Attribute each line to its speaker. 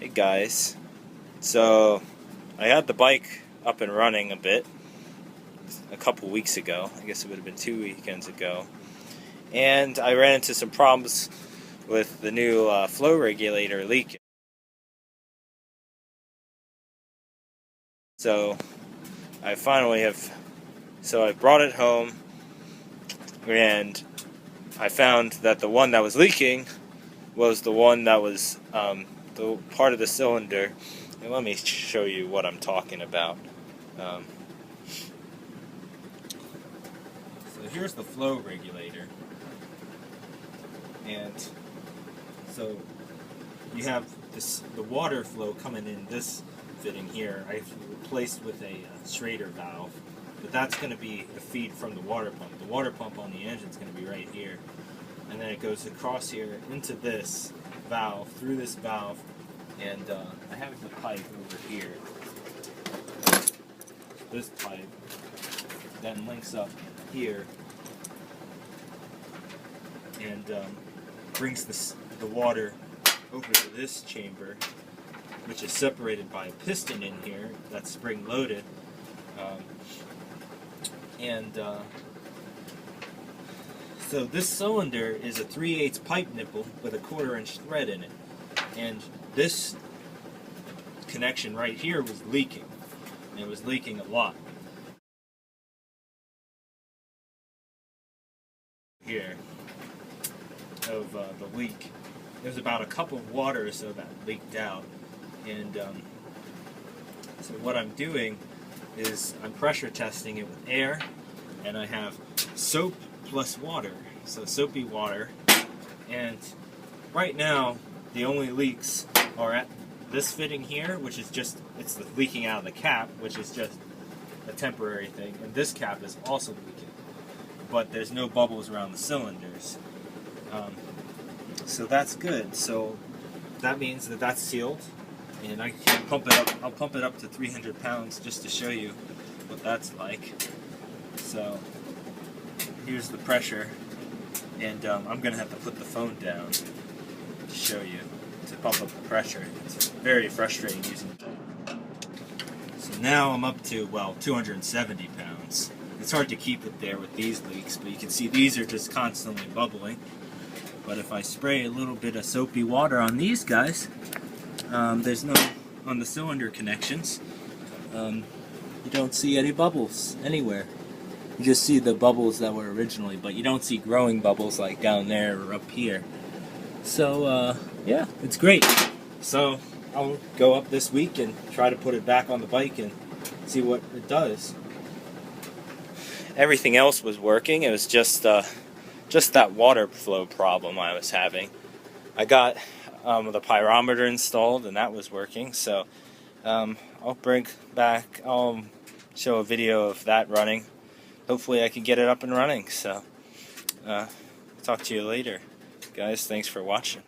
Speaker 1: Hey guys, so I had the bike up and running a bit a couple weeks ago. I guess it would have been 2 weekends ago, and I ran into some problems with the new flow regulator leaking. So I brought it home, and I found that the one that was leaking was the one that was the part of the cylinder. And let me show you what I'm talking about. So here's the flow regulator, and so you have the water flow coming in this fitting here. I've replaced with a Schrader valve, but that's going to be the feed from the water pump. The water pump on the engine is going to be right here, and then it goes across here into this valve, through this valve, and I have the pipe over here. This pipe then links up here and brings the water over to this chamber, which is separated by a piston in here that's spring loaded, so this cylinder is a 3/8 pipe nipple with a 1/4 inch thread in it, and this connection right here was leaking, and it was leaking a lot. Here of the leak, there's about a cup of water or so that leaked out, and so what I'm doing is I'm pressure testing it with air, and I have soap plus water, so soapy water, and right now the only leaks are at this fitting here, which is just, it's leaking out of the cap, which is just a temporary thing, and this cap is also leaking, but there's no bubbles around the cylinders. So that's good. So that means that that's sealed, and I can pump it up. I'll pump it up to 300 pounds just to show you what that's like. So here's the pressure, and I'm going to have to put the phone down to show you, to pump up the pressure. It's very frustrating using it. So now I'm up to, well, 270 pounds. It's hard to keep it there with these leaks, but you can see these are just constantly bubbling. But if I spray a little bit of soapy water on these guys, there's no, on the cylinder connections, you don't see any bubbles anywhere. You just see the bubbles that were originally, but you don't see growing bubbles like down there or up here. So, yeah, it's great. So I'll go up this week and try to put it back on the bike and see what it does. Everything else was working. It was just that water flow problem I was having. I got the pyrometer installed, and that was working. So I'll show a video of that running. Hopefully I can get it up and running. So talk to you later, guys. Thanks for watching.